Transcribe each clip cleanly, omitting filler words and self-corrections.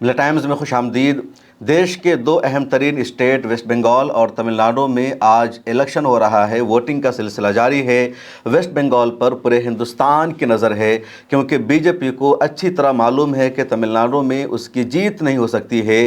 मिला टाइम्स में खुश आमदीद। देश के दो अहम तरीन स्टेट वेस्ट बंगाल और तमिलनाडु में आज इलेक्शन हो रहा है। वोटिंग का सिलसिला जारी है। वेस्ट बंगाल पर पूरे हिंदुस्तान की नज़र है, क्योंकि बीजेपी को अच्छी तरह मालूम है कि तमिलनाडु में उसकी जीत नहीं हो सकती है।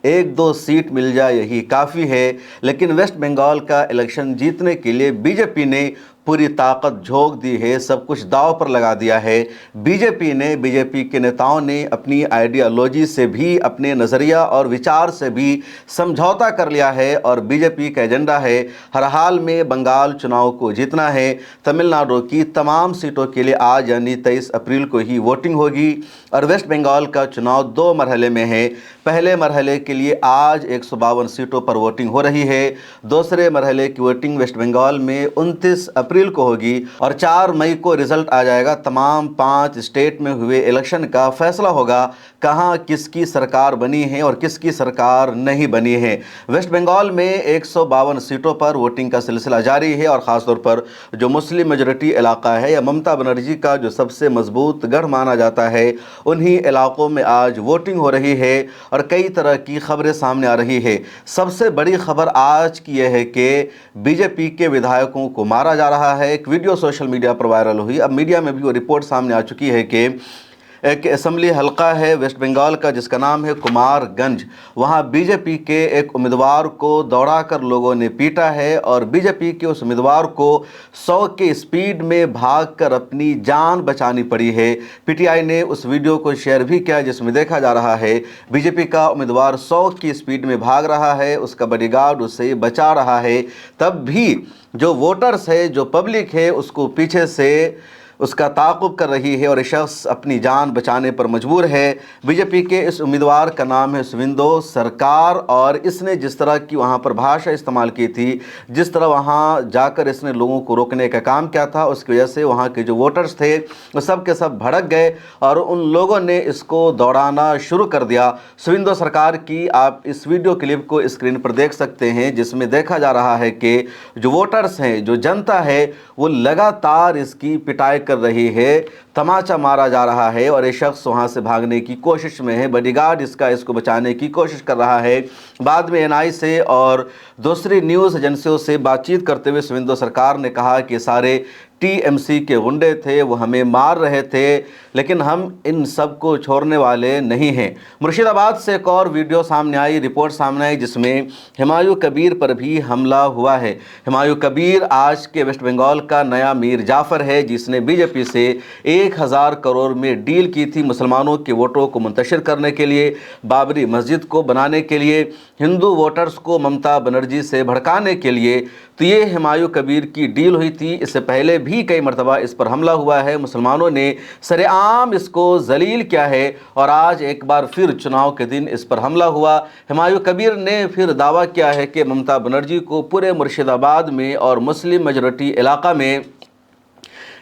एक दो सीट मिल जाए यही काफ़ी है। लेकिन वेस्ट बंगाल का इलेक्शन जीतने के लिए बीजेपी ने पूरी ताकत झोंक दी है, सब कुछ दांव पर लगा दिया है। बीजेपी के नेताओं ने अपनी आइडियोलॉजी से भी, अपने नज़रिया और विचार से भी समझौता कर लिया है और बीजेपी का एजेंडा है हर हाल में बंगाल चुनाव को जीतना है। तमिलनाडु की तमाम सीटों के लिए आज यानी 23 अप्रैल को ही वोटिंग होगी और वेस्ट बंगाल का चुनाव दो मरहले में है। पहले मरहले के लिए आज 152 सीटों पर वोटिंग हो रही है। दूसरे मरहले की वोटिंग वेस्ट बंगाल में 29 अप्रैल को होगी और 4 मई को रिजल्ट आ जाएगा। तमाम 5 स्टेट में हुए इलेक्शन का फैसला होगा कहां किसकी सरकार बनी है और किसकी सरकार नहीं बनी है। वेस्ट बंगाल में 152 सीटों पर वोटिंग का सिलसिला जारी है और ख़ासतौर पर जो मुस्लिम मेजॉरिटी इलाका है या ममता बनर्जी का जो सबसे मजबूत गढ़ माना जाता है, उन्हीं इलाकों में आज वोटिंग हो रही है और कई तरह की खबरें सामने आ रही है। सबसे बड़ी खबर आज की यह है कि बीजेपी के विधायकों को मारा जा रहा है। एक वीडियो सोशल मीडिया पर वायरल हुई, अब मीडिया में भी वो रिपोर्ट सामने आ चुकी है कि एक असेंबली हलका है वेस्ट बंगाल का जिसका नाम है कुमारगंज। वहां बीजेपी के एक उम्मीदवार को दौड़ाकर लोगों ने पीटा है और बीजेपी के उस उम्मीदवार को 100 के स्पीड में भागकर अपनी जान बचानी पड़ी है। पीटीआई ने उस वीडियो को शेयर भी किया जिसमें देखा जा रहा है बीजेपी का उम्मीदवार 100 की स्पीड में भाग रहा है, उसका बॉडीगार्ड उसे बचा रहा है। तब भी जो वोटर्स है, जो पब्लिक है, उसको पीछे से उसका ताक़ुब कर रही है और ये शख्स अपनी जान बचाने पर मजबूर है। बीजेपी के इस उम्मीदवार का नाम है सुविंदो सरकार और इसने जिस तरह की वहाँ पर भाषा इस्तेमाल की थी, जिस तरह वहाँ जाकर इसने लोगों को रोकने का काम किया था, उसकी वजह से वहाँ के जो वोटर्स थे वो सब के सब भड़क गए और उन लोगों ने इसको दौड़ाना शुरू कर दिया। सुविंदो सरकार की आप इस वीडियो क्लिप को स्क्रीन पर देख सकते हैं जिसमें देखा जा रहा है कि जो वोटर्स हैं, जो जनता है, वो लगातार इसकी पिटाई कर रही है, तमाचा मारा जा रहा है और ये शख्स वहां से भागने की कोशिश में है। बॉडीगार्ड इसको बचाने की कोशिश कर रहा है। बाद में एनआई से और दूसरी न्यूज़ एजेंसियों से बातचीत करते हुए सुविंदो सरकार ने कहा कि सारे टीएमसी के गुंडे थे, वो हमें मार रहे थे, लेकिन हम इन सब को छोड़ने वाले नहीं हैं। मुर्शिदाबाद से एक और वीडियो सामने आई, रिपोर्ट सामने आई जिसमें हुमायूं कबीर पर भी हमला हुआ है। हुमायूं कबीर आज के वेस्ट बंगाल का नया मीर जाफ़र है जिसने बीजेपी से 1000 करोड़ में डील की थी मुसलमानों के वोटों को मुंतशिर करने के लिए, बाबरी मस्जिद को बनाने के लिए, हिंदू वोटर्स को ममता बनर्जी से भड़काने के लिए। तो ये हुमायूं कबीर की डील हुई थी। इससे पहले भी कई मरतबा इस पर हमला हुआ है, मुसलमानों ने सरेआम इसको जलील किया है और आज एक बार फिर चुनाव के दिन इस पर हमला हुआ। हुमायूं कबीर ने फिर दावा किया है कि ममता बनर्जी को पूरे मुर्शिदाबाद में और मुस्लिम मेजॉरिटी इलाका में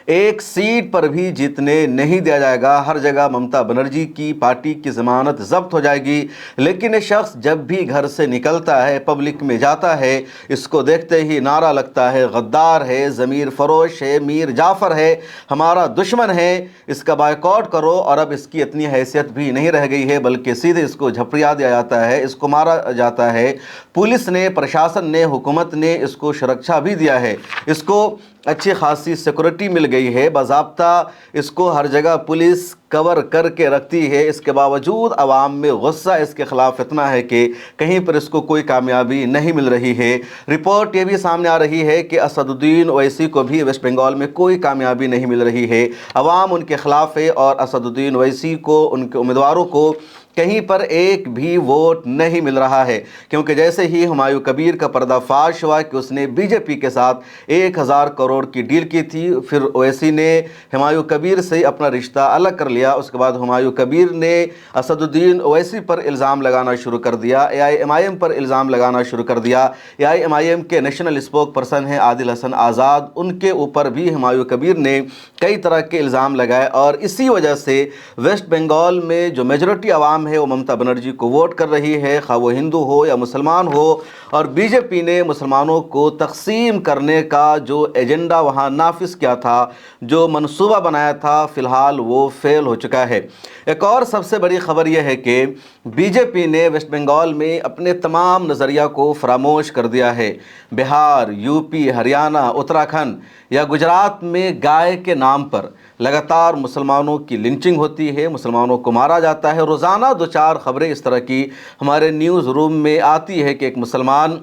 एक सीट पर भी जीतने नहीं दिया जाएगा। हर जगह ममता बनर्जी की पार्टी की ज़मानत ज़ब्त हो जाएगी। लेकिन ये शख्स जब भी घर से निकलता है, पब्लिक में जाता है, इसको देखते ही नारा लगता है गद्दार है, ज़मीर फरोश है, मीर जाफ़र है, हमारा दुश्मन है, इसका बायकॉट करो। और अब इसकी इतनी हैसियत भी नहीं रह गई है, बल्कि सीधे इसको झपड़िया दिया जाता है, इसको मारा जाता है। पुलिस ने, प्रशासन ने, हुकूमत ने इसको सुरक्षा भी दिया है, इसको अच्छी खासी सिक्योरिटी मिल गई है, बाज़ाब्ता इसको हर जगह पुलिस कवर करके रखती है। इसके बावजूद आवाम में गुस्सा इसके ख़िलाफ़ इतना है कि कहीं पर इसको कोई कामयाबी नहीं मिल रही है। रिपोर्ट ये भी सामने आ रही है कि असदुद्दीन ओवैसी को भी वेस्ट बंगाल में कोई कामयाबी नहीं मिल रही है। आवाम उनके ख़िलाफ़ है और असदुद्दीन ओवैसी को, उनके उम्मीदवारों को कहीं पर एक भी वोट नहीं मिल रहा है, क्योंकि जैसे ही हुमायूं कबीर का पर्दाफाश हुआ कि उसने बीजेपी के साथ 1000 करोड़ की डील की थी, फिर ओवैसी ने हुमायूं कबीर से अपना रिश्ता अलग कर लिया। उसके बाद हुमायूं कबीर ने असदुद्दीन ओवैसी पर इल्ज़ाम लगाना शुरू कर दिया, AIMIM पर इल्ज़ाम लगाना शुरू कर दिया। AIMIM के नेशनल स्पोक पर्सन हैं आदिल हसन आज़ाद, उनके ऊपर भी हुमायूं कबीर ने कई तरह के इल्ज़ाम लगाए और इसी वजह से वेस्ट बंगाल में जो मेजॉरिटी आवाम आवाम है वो ममता बनर्जी को वोट कर रही है, खा वो हिंदू हो या मुसलमान हो। और बीजेपी ने मुसलमानों को तकसीम करने का जो एजेंडा वहाँ नाफिज किया था, जो मंसूबा बनाया था, फ़िलहाल वो फेल हो चुका है। एक और सबसे बड़ी ख़बर यह है कि बीजेपी ने वेस्ट बंगाल में अपने तमाम नज़रिया को फरामोश कर दिया है। बिहार, यूपी, हरियाणा, उत्तराखंड या गुजरात में गाय के नाम पर लगातार मुसलमानों की लिंचिंग होती है, मुसलमानों को मारा जाता है। रोज़ाना 2-4 ख़बरें इस तरह की हमारे न्यूज़ रूम में आती है कि एक मुसलमान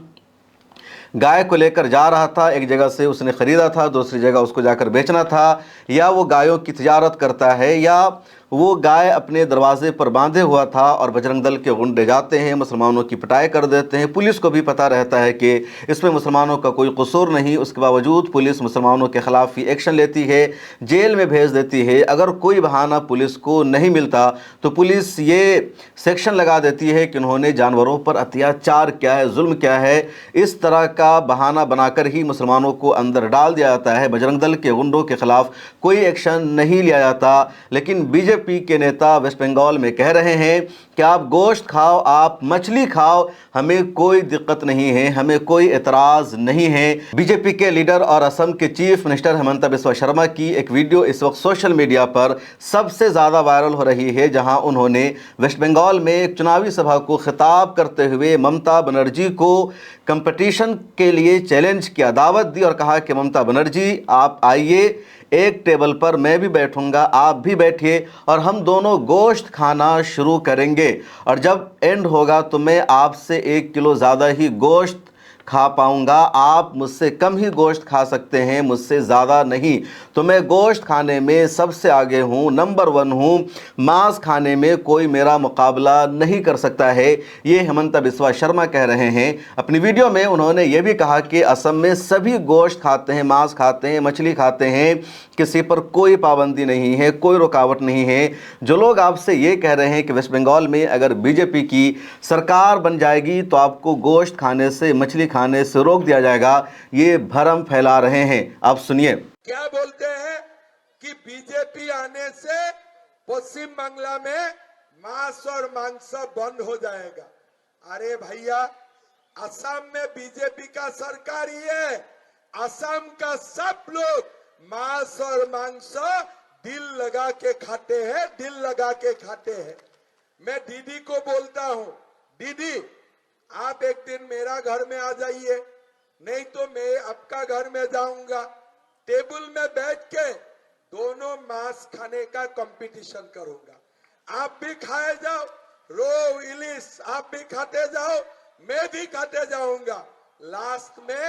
गाय को लेकर जा रहा था, एक जगह से उसने ख़रीदा था, दूसरी जगह उसको जाकर बेचना था, या वो गायों की तिजारत करता है, या वो गाय अपने दरवाजे पर बांधे हुआ था और बजरंग दल के गुंडे जाते हैं, मुसलमानों की पिटाई कर देते हैं। पुलिस को भी पता रहता है कि इसमें मुसलमानों का कोई कसूर नहीं, उसके बावजूद पुलिस मुसलमानों के ख़िलाफ़ ही एक्शन लेती है, जेल में भेज देती है। अगर कोई बहाना पुलिस को नहीं मिलता तो पुलिस ये सेक्शन लगा देती है कि उन्होंने जानवरों पर अत्याचार किया है, जुल्म किया है। इस तरह का बहाना बनाकर ही मुसलमानों को अंदर डाल दिया जाता है। बजरंग दल के गुंडों के ख़िलाफ़ कोई एक्शन नहीं लिया जाता। लेकिन बीजेपी के नेता वेस्ट बंगाल में कह रहे हैं कि आप गोश्त खाओ, आप मछली खाओ, हमें कोई दिक्कत नहीं है, हमें कोई एतराज़ नहीं है। बीजेपी के लीडर और असम के चीफ मिनिस्टर हेमंत बिस्वा शर्मा की एक वीडियो इस वक्त सोशल मीडिया पर सबसे ज़्यादा वायरल हो रही है, जहां उन्होंने वेस्ट बंगाल में एक चुनावी सभा को खिताब करते हुए ममता बनर्जी को कंपटीशन के लिए चैलेंज किया, दावत दी और कहा कि ममता बनर्जी आप आइए, एक टेबल पर मैं भी बैठूंगा, आप भी बैठिए और हम दोनों गोश्त खाना शुरू करेंगे। और जब एंड होगा तो मैं आपसे 1 किलो ज़्यादा ही गोश्त खा पाऊंगा, आप मुझसे कम ही गोश्त खा सकते हैं, मुझसे ज़्यादा नहीं। तो मैं गोश्त खाने में सबसे आगे हूँ, नंबर 1 हूँ, मांस खाने में कोई मेरा मुकाबला नहीं कर सकता है। ये हेमंत बिस्वा शर्मा कह रहे हैं। अपनी वीडियो में उन्होंने ये भी कहा कि असम में सभी गोश्त खाते हैं, मांस खाते हैं, मछली खाते हैं, किसी पर कोई पाबंदी नहीं है, कोई रुकावट नहीं है। जो लोग आपसे ये कह रहे हैं कि वेस्ट बंगाल में अगर बीजेपी की सरकार बन जाएगी तो आपको गोश्त खाने से, मछली खाने से रोक दिया जाएगा, ये भ्रम फैला रहे हैं। आप सुनिए। क्या बोलते हैं कि बीजेपी आने से पश्चिम बांग्ला में मांस और मांस बंद हो जाएगा। अरे भैया, असम में बीजेपी का सरकार ही है। असम का सब लोग मांस और मांस दिल लगा के खाते हैं, दिल लगा के खाते हैं। मैं दीदी को बोलता हूँ, दीदी आप एक दिन मेरा घर में आ जाइए, नहीं तो मैं आपका घर में जाऊंगा। टेबल में बैठ के दोनों मांस खाने का कंपटीशन करूंगा। आप भी खाए जाओ, रोहू, इलिश आप भी खाते जाओ, मैं भी खाते जाऊंगा। लास्ट में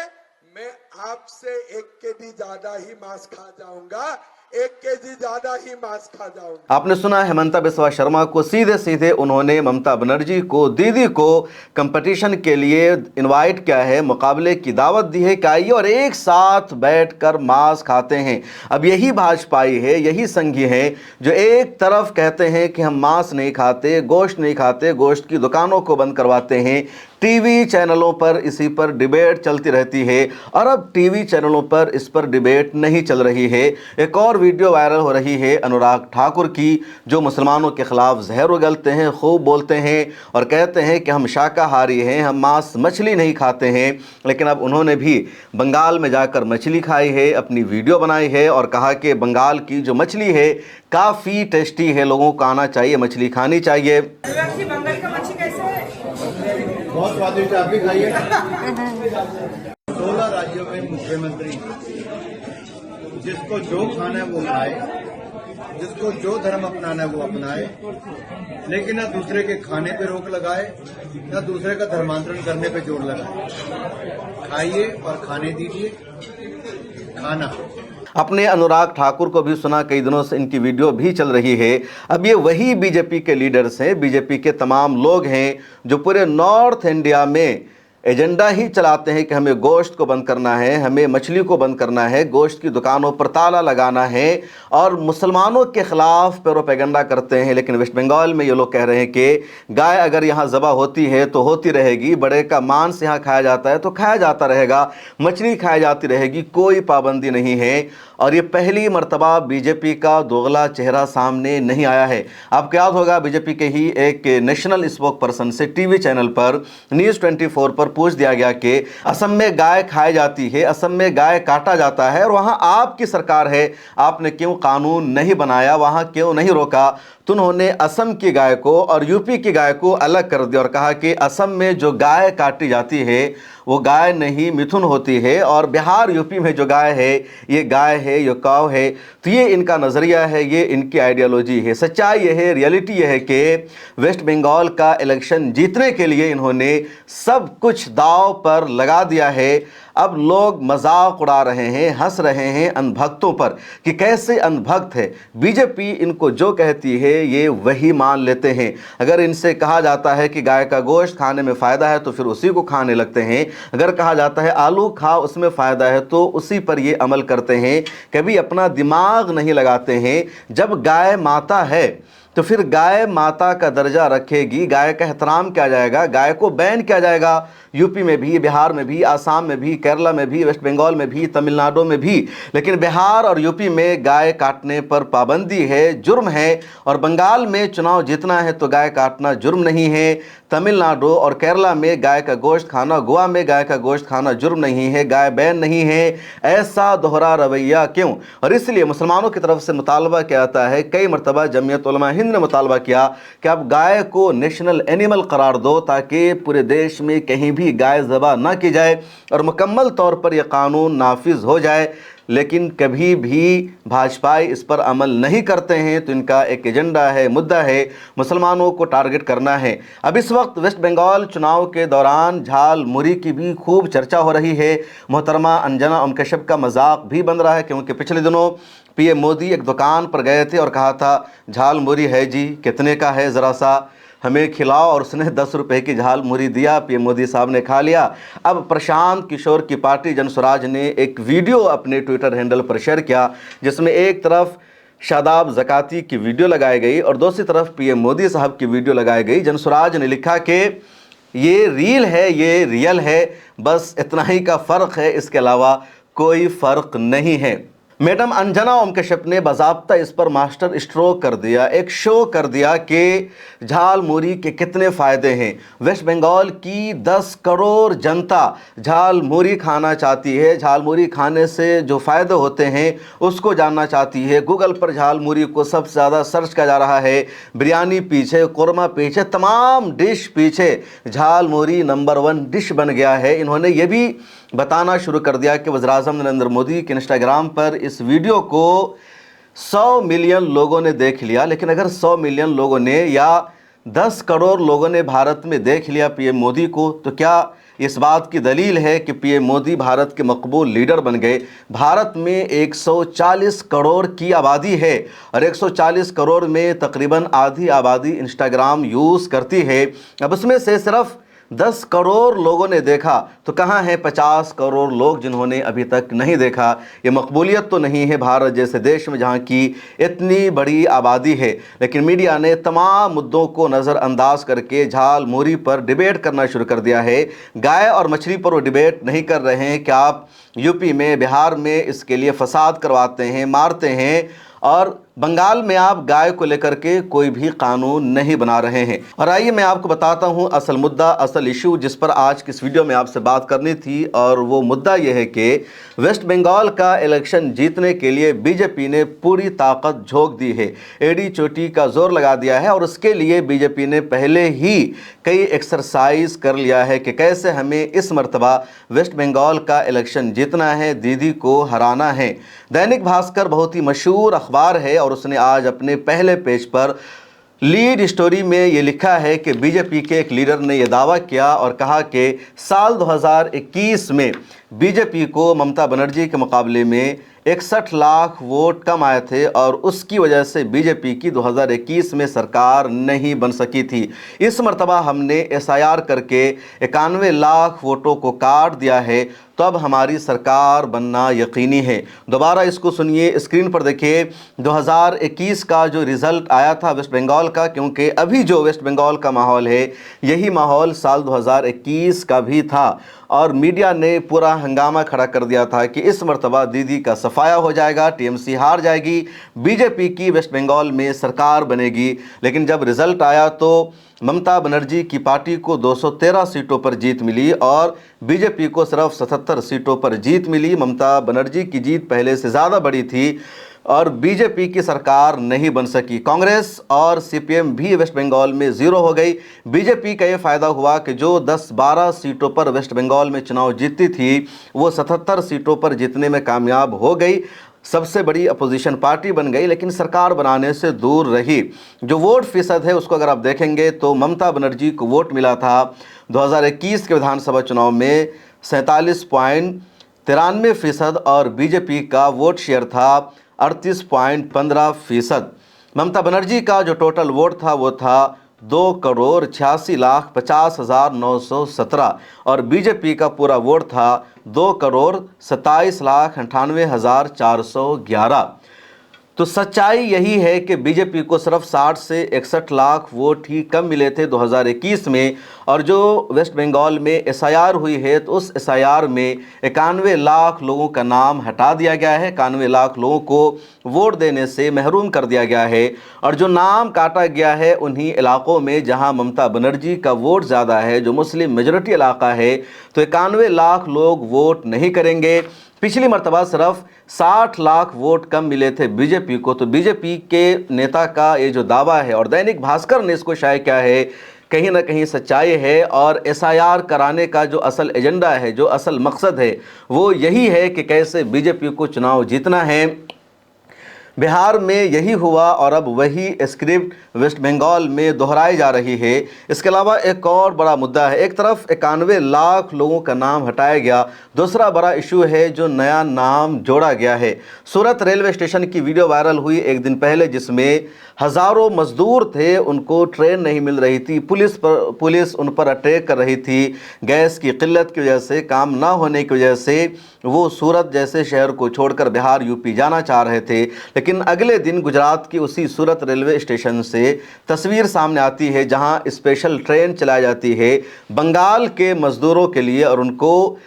मैं आपसे 1 केजी ज्यादा ही मांस खा जाऊंगा, 1 केजी ज्यादा ही मांस खा जाऊंगा। आपने सुना हेमंत बिस्वा शर्मा को, सीधे सीधे उन्होंने ममता बनर्जी को, दीदी को कंपटीशन के लिए इनवाइट किया है, मुकाबले की दावत दी है कि आइए और एक साथ बैठकर मांस खाते हैं। अब यही भाजपाई है, यही संघी है जो एक तरफ कहते हैं कि हम मांस नहीं खाते, गोश्त नहीं खाते, गोश्त की दुकानों को बंद करवाते हैं। टीवी चैनलों पर इसी पर डिबेट चलती रहती है और अब टीवी चैनलों पर इस पर डिबेट नहीं चल रही है। एक और वीडियो वायरल हो रही है अनुराग ठाकुर की, जो मुसलमानों के खिलाफ जहर उगलते हैं, खूब बोलते हैं और कहते हैं कि हम शाकाहारी हैं, हम मांस मछली नहीं खाते हैं। लेकिन अब उन्होंने भी बंगाल में जाकर मछली खाई है, अपनी वीडियो बनाई है और कहा कि बंगाल की जो मछली है काफ़ी टेस्टी है, लोगों को आना चाहिए, मछली खानी चाहिए। बंगाल का मच्छी कैसे है? बहुत स्वादिष्ट, आप भी खाइए। 16 राज्यों में मुख्यमंत्री जिसको जो खाना है वो खाए, जिसको जो धर्म अपनाना है वो अपनाए, लेकिन ना दूसरे के खाने पे रोक लगाए, ना दूसरे का धर्मांतरण करने पे जोर लगाए। खाइए और खाने दीजिए, खाना। अपने अनुराग ठाकुर को भी सुना, कई दिनों से इनकी वीडियो भी चल रही है। अब ये वही बीजेपी के लीडर्स हैं, बीजेपी के तमाम लोग हैं जो पूरे नॉर्थ इंडिया में एजेंडा ही चलाते हैं कि हमें गोश्त को बंद करना है, हमें मछली को बंद करना है, गोश्त की दुकानों पर ताला लगाना है और मुसलमानों के खिलाफ प्रोपेगेंडा करते हैं। लेकिन वेस्ट बंगाल में ये लोग कह रहे हैं कि गाय अगर यहाँ ज़बह होती है तो होती रहेगी, बड़े का मांस यहाँ खाया जाता है तो खाया जाता रहेगा, मछली खाई जाती रहेगी, कोई पाबंदी नहीं है। और ये पहली मर्तबा बीजेपी का दोगला चेहरा सामने नहीं आया है। आपको याद होगा बीजेपी के ही एक नेशनल स्पोक पर्सन से टीवी चैनल पर न्यूज़ 24 पर पूछ दिया गया कि असम में गाय खाई जाती है, असम में गाय काटा जाता है और वहाँ आपकी सरकार है, आपने क्यों कानून नहीं बनाया, वहाँ क्यों नहीं रोका? तो उन्होंने असम की गाय को और यूपी की गाय को अलग कर दिया और कहा कि असम में जो गाय काटी जाती है वो गाय नहीं मिथुन होती है और बिहार यूपी में जो गाय है ये गाय है, ये काव है। तो ये इनका नज़रिया है, ये इनकी आइडियोलॉजी है। सच्चाई ये है, रियलिटी ये है कि वेस्ट बंगाल का इलेक्शन जीतने के लिए इन्होंने सब कुछ दांव पर लगा दिया है। अब लोग मजाक उड़ा रहे हैं, हंस रहे हैं अंधभक्तों पर कि कैसे अंधभक्त है। बीजेपी इनको जो कहती है ये वही मान लेते हैं। अगर इनसे कहा जाता है कि गाय का गोश्त खाने में फ़ायदा है तो फिर उसी को खाने लगते हैं। अगर कहा जाता है आलू खाओ उसमें फ़ायदा है तो उसी पर ये अमल करते हैं, कभी अपना दिमाग नहीं लगाते हैं। जब गाय माता है तो फिर गाय माता का दर्जा रखेगी, गाय का एहतराम किया जाएगा, गाय को बैन किया जाएगा। यूपी में भी, बिहार में भी, आसाम में भी, केरला में भी, वेस्ट बंगाल में भी, तमिलनाडु में भी। लेकिन बिहार और यूपी में गाय काटने पर पाबंदी है, जुर्म है। और बंगाल में चुनाव जीतना है तो गाय काटना जुर्म नहीं है। तमिलनाडु और केरला में गाय का गोश्त खाना, गोवा में गाय का गोश्त खाना जुर्म नहीं है, गाय बैन नहीं है। ऐसा दोहरा रवैया क्यों? और इसलिए मुसलमानों की तरफ से मुतालबा किया जाता है, कई मरतबा जमीयत उलमा हिंद ने मुतालबा किया कि आप गाय को नेशनल एनिमल करार दो ताकि पूरे देश में कहीं भी गाय ज़बह ना की जाए और मुकम्मल तौर पर यह कानून नाफिज हो जाए। लेकिन कभी भी भाजपाई इस पर अमल नहीं करते हैं। तो इनका एक एजेंडा है, मुद्दा है, मुसलमानों को टारगेट करना है। अब इस वक्त वेस्ट बंगाल चुनाव के दौरान झाल मुरी की भी खूब चर्चा हो रही है। मोहतरमा अंजना ओम कश्यप का मजाक भी बन रहा है क्योंकि पिछले दिनों पीएम मोदी एक दुकान पर गए थे और कहा था झाल मुरी है जी, कितने का है, ज़रा सा हमें खिलाओ, और उसने 10 रुपए की झाल मुरी दिया, पीएम मोदी साहब ने खा लिया। अब प्रशांत किशोर की पार्टी जनसुराज ने एक वीडियो अपने ट्विटर हैंडल पर शेयर किया जिसमें एक तरफ शादाब ज़काती की वीडियो लगाई गई और दूसरी तरफ पीएम मोदी साहब की वीडियो लगाई गई। जनसुराज ने लिखा कि ये रील है, ये रियल है, बस इतना ही का फ़र्क है, इसके अलावा कोई फ़र्क नहीं है। मैडम अंजना ओम कश्यप ने बाज़ाब्ता इस पर मास्टर स्ट्रोक कर दिया, एक शो कर दिया कि झाल मुरी के कितने फ़ायदे हैं। वेस्ट बंगाल की 10 करोड़ जनता झाल मुरी खाना चाहती है, झाल मुरी खाने से जो फ़ायदे होते हैं उसको जानना चाहती है। गूगल पर झाल मुरी को सबसे ज़्यादा सर्च किया जा रहा है। बिरयानी पीछे, कोरमा पीछे, तमाम डिश पीछे झाल मुरी नंबर 1 डिश बन गया है। इन्होंने ये भी बताना शुरू कर दिया कि वज़ीर-ए-आज़म नरेंद्र मोदी के इंस्टाग्राम पर इस वीडियो को 100 मिलियन लोगों ने देख लिया। लेकिन अगर 100 मिलियन लोगों ने या 10 करोड़ लोगों ने भारत में देख लिया पीएम मोदी को, तो क्या इस बात की दलील है कि पीएम मोदी भारत के मकबूल लीडर बन गए? भारत में 140 करोड़ की आबादी है और 140 करोड़ में तकरीबन आधी आबादी इंस्टाग्राम यूज़ करती है। अब उसमें से सिर्फ 10 करोड़ लोगों ने देखा, तो कहाँ हैं 50 करोड़ लोग जिन्होंने अभी तक नहीं देखा? ये मकबूलियत तो नहीं है भारत जैसे देश में जहाँ की इतनी बड़ी आबादी है। लेकिन मीडिया ने तमाम मुद्दों को नज़रअंदाज करके झाल मुरी पर डिबेट करना शुरू कर दिया है। गाय और मछली पर वो डिबेट नहीं कर रहे हैं कि आप यूपी में, बिहार में इसके लिए फसाद करवाते हैं, मारते हैं, और बंगाल में आप गाय को लेकर के कोई भी कानून नहीं बना रहे हैं। और आइए मैं आपको बताता हूं असल मुद्दा, असल इशू जिस पर आज की इस वीडियो में आपसे बात करनी थी। और वो मुद्दा ये है कि वेस्ट बंगाल का इलेक्शन जीतने के लिए बीजेपी ने पूरी ताकत झोंक दी है, एड़ी चोटी का जोर लगा दिया है। और उसके लिए बीजेपी ने पहले ही कई एक्सरसाइज कर लिया है कि कैसे हमें इस मरतबा वेस्ट बंगाल का इलेक्शन जीतना है, दीदी को हराना है। दैनिक भास्कर बहुत ही मशहूर अखबार है और उसने आज अपने पहले पेज पर लीड स्टोरी में ये लिखा है कि बीजेपी के एक लीडर ने यह दावा किया और कहा कि साल 2021 में बीजेपी को ममता बनर्जी के मुकाबले में 61 लाख वोट कम आए थे और उसकी वजह से बीजेपी की 2021 में सरकार नहीं बन सकी थी। इस मर्तबा हमने एसआईआर करके 91 लाख वोटों को काट दिया है, तो अब हमारी सरकार बनना यकीनी है। दोबारा इसको सुनिए, स्क्रीन पर देखिए 2021 का जो रिज़ल्ट आया था वेस्ट बंगाल का, क्योंकि अभी जो वेस्ट बंगाल का माहौल है यही माहौल साल 2021 का भी था और मीडिया ने पूरा हंगामा खड़ा कर दिया था कि इस मर्तबा दीदी का सफाया हो जाएगा, टीएमसी हार जाएगी, बीजेपी की वेस्ट बंगाल में सरकार बनेगी। लेकिन जब रिज़ल्ट आया तो ममता बनर्जी की पार्टी को 213 सीटों पर जीत मिली और बीजेपी को सिर्फ 77 सीटों पर जीत मिली। ममता बनर्जी की जीत पहले से ज़्यादा बड़ी थी और बीजेपी की सरकार नहीं बन सकी। कांग्रेस और सीपीएम भी वेस्ट बंगाल में ज़ीरो हो गई। बीजेपी का ये फ़ायदा हुआ कि जो 10-12 सीटों पर वेस्ट बंगाल में चुनाव जीतती थी वो 77 सीटों पर जीतने में कामयाब हो गई, सबसे बड़ी अपोजिशन पार्टी बन गई, लेकिन सरकार बनाने से दूर रही। जो वोट फीसद है उसको अगर आप देखेंगे तो ममता बनर्जी को वोट मिला था 2021 के विधानसभा चुनाव में 47.93% और बीजेपी का वोट शेयर था 38.15%। ममता बनर्जी का जो टोटल वोट था वो था 2,86,50,917 और बीजेपी का पूरा वोट था 2,27,98,411। तो सच्चाई यही है कि बीजेपी को सिर्फ 60 से 61 लाख वोट ही कम मिले थे 2021 में और जो वेस्ट बंगाल में एसआईआर हुई है तो उस एसआईआर में 91 लाख लोगों का नाम हटा दिया गया है, 91 लाख लोगों को वोट देने से महरूम कर दिया गया है। और जो नाम काटा गया है उन्हीं इलाकों में जहां ममता बनर्जी का वोट ज़्यादा है, जो मुस्लिम मेजॉरिटी इलाका है, तो 91 लाख लोग वोट नहीं करेंगे। पिछली मर्तबा सिर्फ 60 लाख वोट कम मिले थे बीजेपी को। तो बीजेपी के नेता का ये जो दावा है और दैनिक भास्कर ने इसको शाये किया है, कहीं ना कहीं सच्चाई है। और एसआईआर कराने का जो असल एजेंडा है, जो असल मकसद है, वो यही है कि कैसे बीजेपी को चुनाव जीतना है। बिहार में यही हुआ और अब वही स्क्रिप्ट वेस्ट बंगाल में दोहराई जा रही है। इसके अलावा एक और बड़ा मुद्दा है, एक तरफ 91 लाख लोगों का नाम हटाया गया, दूसरा बड़ा इशू है जो नया नाम जोड़ा गया है। सूरत रेलवे स्टेशन की वीडियो वायरल हुई एक दिन पहले, जिसमें हज़ारों मजदूर थे, उनको ट्रेन नहीं मिल रही थी, पुलिस उन पर अटैक कर रही थी। गैस की किल्लत की वजह से, काम ना होने की वजह से वो सूरत जैसे शहर को छोड़कर बिहार यूपी जाना चाह रहे थे। लेकिन अगले दिन गुजरात की उसी सूरत रेलवे स्टेशन से तस्वीर सामने आती है जहां स्पेशल ट्रेन चलाई जाती है बंगाल के मजदूरों के लिए और उनको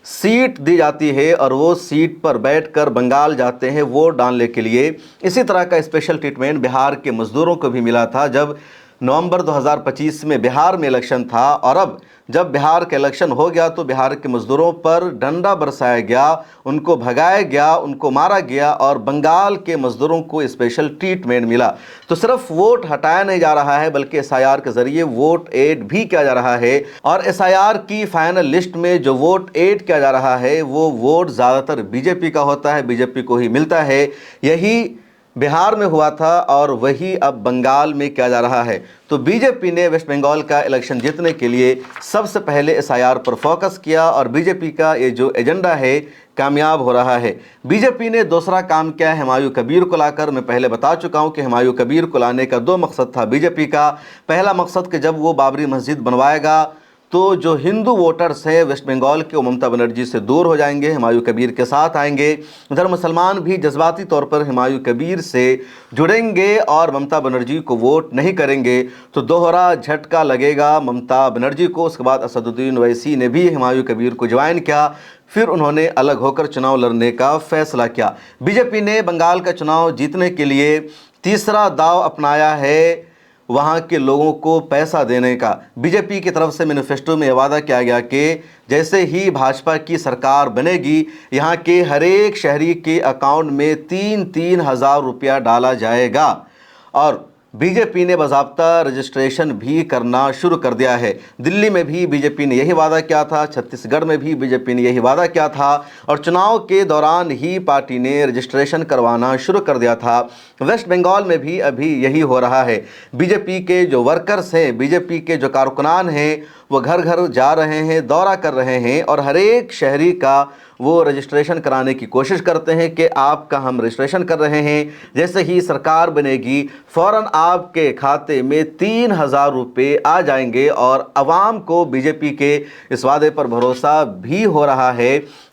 सीट दी जाती है और वो सीट पर बैठकर बंगाल जाते हैं वोट डालने के लिए। इसी तरह का स्पेशल ट्रीटमेंट बिहार के मजदूरों को भी मिला था जब नवंबर 2025 में बिहार में इलेक्शन था। और अब जब बिहार का इलेक्शन हो गया तो बिहार के मजदूरों पर डंडा बरसाया गया, उनको भगाया गया, उनको मारा गया और बंगाल के मजदूरों को स्पेशल ट्रीटमेंट मिला। तो सिर्फ वोट हटाया नहीं जा रहा है बल्कि एसआईआर के जरिए वोट ऐड भी किया जा रहा है। और एसआईआर की फाइनल लिस्ट में जो वोट ऐड किया जा रहा है वो वोट ज़्यादातर बीजेपी का होता है, बीजेपी को ही मिलता है। यही बिहार में हुआ था और वही अब बंगाल में किया जा रहा है। तो बीजेपी ने वेस्ट बंगाल का इलेक्शन जीतने के लिए सबसे पहले एसआईआर पर फोकस किया और बीजेपी का ये जो एजेंडा है कामयाब हो रहा है। बीजेपी ने दूसरा काम किया है हुमायूं कबीर को लाकर। मैं पहले बता चुका हूं कि हुमायूं कबीर को लाने का 2 मकसद था बीजेपी का। पहला मकसद कि जब वो बाबरी मस्जिद बनवाएगा तो जो हिंदू वोटर्स हैं वेस्ट बंगाल के वो ममता बनर्जी से दूर हो जाएंगे, हुमायूं कबीर के साथ आएंगे। उधर मुसलमान भी जज्बाती तौर पर हुमायूं कबीर से जुड़ेंगे और ममता बनर्जी को वोट नहीं करेंगे। तो दोहरा झटका लगेगा ममता बनर्जी को। उसके बाद असदुद्दीन ओवैसी ने भी हुमायूं कबीर को ज्वाइन किया, फिर उन्होंने अलग होकर चुनाव लड़ने का फैसला किया। बीजेपी ने बंगाल का चुनाव जीतने के लिए तीसरा दाव अपनाया है वहाँ के लोगों को पैसा देने का। बीजेपी की तरफ से मैनिफेस्टो में वादा किया गया कि जैसे ही भाजपा की सरकार बनेगी यहाँ के हर एक शहरी के अकाउंट में 3-3 हज़ार रुपया डाला जाएगा। और बीजेपी ने बाज़ाब्ता रजिस्ट्रेशन भी करना शुरू कर दिया है। दिल्ली में भी बीजेपी ने यही वादा किया था, छत्तीसगढ़ में भी बीजेपी ने यही वादा किया था और चुनाव के दौरान ही पार्टी ने रजिस्ट्रेशन करवाना शुरू कर दिया था। वेस्ट बंगाल में भी अभी यही हो रहा है। बीजेपी के जो वर्कर्स हैं, बीजेपी के जो कारकुनान हैं, वो घर घर जा रहे हैं, दौरा कर रहे हैं और हर एक शहरी का वो रजिस्ट्रेशन कराने की कोशिश करते हैं कि आपका हम रजिस्ट्रेशन कर रहे हैं। जैसे ही सरकार बनेगी फ़ौरन आपके खाते में 3,000 रुपये आ जाएंगे और आवाम को बीजेपी के इस वादे पर भरोसा भी हो रहा है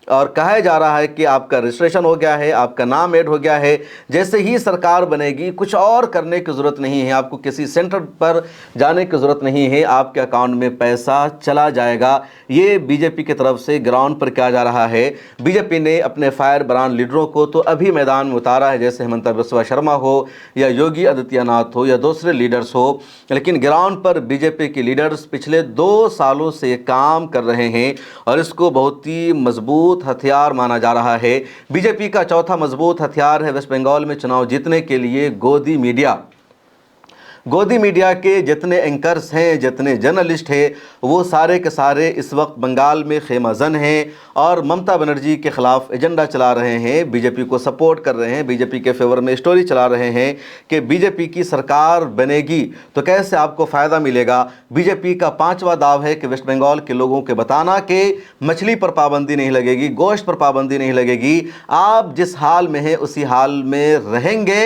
और कहा जा रहा है कि आपका रजिस्ट्रेशन हो गया है, आपका नाम ऐड हो गया है। जैसे ही सरकार बनेगी कुछ और करने की ज़रूरत नहीं है, आपको किसी सेंटर पर जाने की ज़रूरत नहीं है, आपके अकाउंट में पैसा चला जाएगा। ये बीजेपी की तरफ से ग्राउंड पर किया जा रहा है। बीजेपी ने अपने फायर ब्रांड लीडरों को तो अभी मैदान में उतारा है, जैसे हेमंत बिस्वा शर्मा हो या योगी आदित्यनाथ हो या दूसरे लीडर्स हो, लेकिन ग्राउंड पर बीजेपी के लीडर्स पिछले 2 सालों से काम कर रहे हैं और इसको बहुत ही मजबूत हथियार माना जा रहा है। बीजेपी का चौथा मजबूत हथियार है वेस्ट बंगाल में चुनाव जीतने के लिए गोदी मीडिया। गोदी मीडिया के जितने एंकर्स हैं, जितने जर्नलिस्ट हैं, वो सारे के सारे इस वक्त बंगाल में खेमाजन हैं और ममता बनर्जी के ख़िलाफ़ एजेंडा चला रहे हैं, बीजेपी को सपोर्ट कर रहे हैं, बीजेपी के फेवर में स्टोरी चला रहे हैं कि बीजेपी की सरकार बनेगी तो कैसे आपको फ़ायदा मिलेगा। बीजेपी का 5वां दाव है कि वेस्ट बंगाल के लोगों के बताना कि मछली पर पाबंदी नहीं लगेगी, गोश्त पर पाबंदी नहीं लगेगी, आप जिस हाल में हैं उसी हाल में रहेंगे।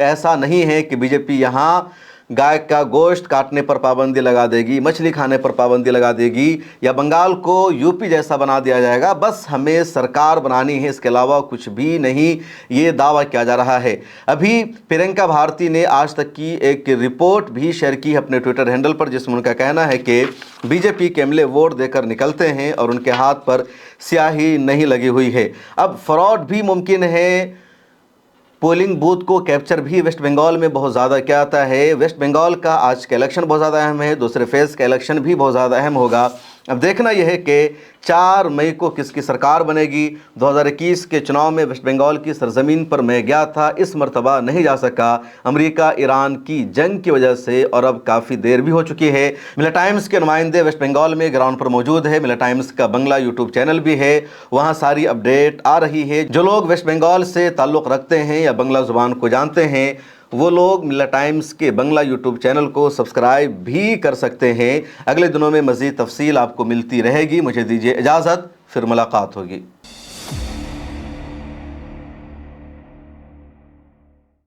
ऐसा नहीं है कि बीजेपी यहाँ गाय का गोश्त काटने पर पाबंदी लगा देगी, मछली खाने पर पाबंदी लगा देगी या बंगाल को यूपी जैसा बना दिया जाएगा। बस हमें सरकार बनानी है, इसके अलावा कुछ भी नहीं, ये दावा किया जा रहा है। अभी प्रियंका भारती ने आज तक की एक रिपोर्ट भी शेयर की है अपने ट्विटर हैंडल पर, जिसमें उनका कहना है कि बीजेपी के एमएलए वोट देकर निकलते हैं और उनके हाथ पर स्याही नहीं लगी हुई है। अब फ्रॉड भी मुमकिन है, पोलिंग बूथ को कैप्चर भी वेस्ट बंगाल में बहुत ज़्यादा किया जाता है। वेस्ट बंगाल का आज का इलेक्शन बहुत ज़्यादा अहम है, दूसरे फेज़ का इलेक्शन भी बहुत ज़्यादा अहम होगा। अब देखना यह है कि 4 मई को किसकी सरकार बनेगी। 2021 के चुनाव में वेस्ट बंगाल की सरजमीन पर मैं गया था, इस मरतबा नहीं जा सका अमेरिका ईरान की जंग की वजह से और अब काफ़ी देर भी हो चुकी है। मिला टाइम्स के नुमाइंदे वेस्ट बंगाल में ग्राउंड पर मौजूद है। मिला टाइम्स का बंगला यूट्यूब चैनल भी है, वहाँ सारी अपडेट आ रही है। जो लोग वेस्ट बंगाल से ताल्लुक़ रखते हैं या बंगला ज़ुबान को जानते हैं वो लोग मिला टाइम्स के बंगला यूट्यूब चैनल को सब्सक्राइब भी कर सकते हैं। अगले दिनों में मज़ीद तफसील आपको मिलती रहेगी। मुझे दीजिए इजाज़त, फिर मुलाकात होगी।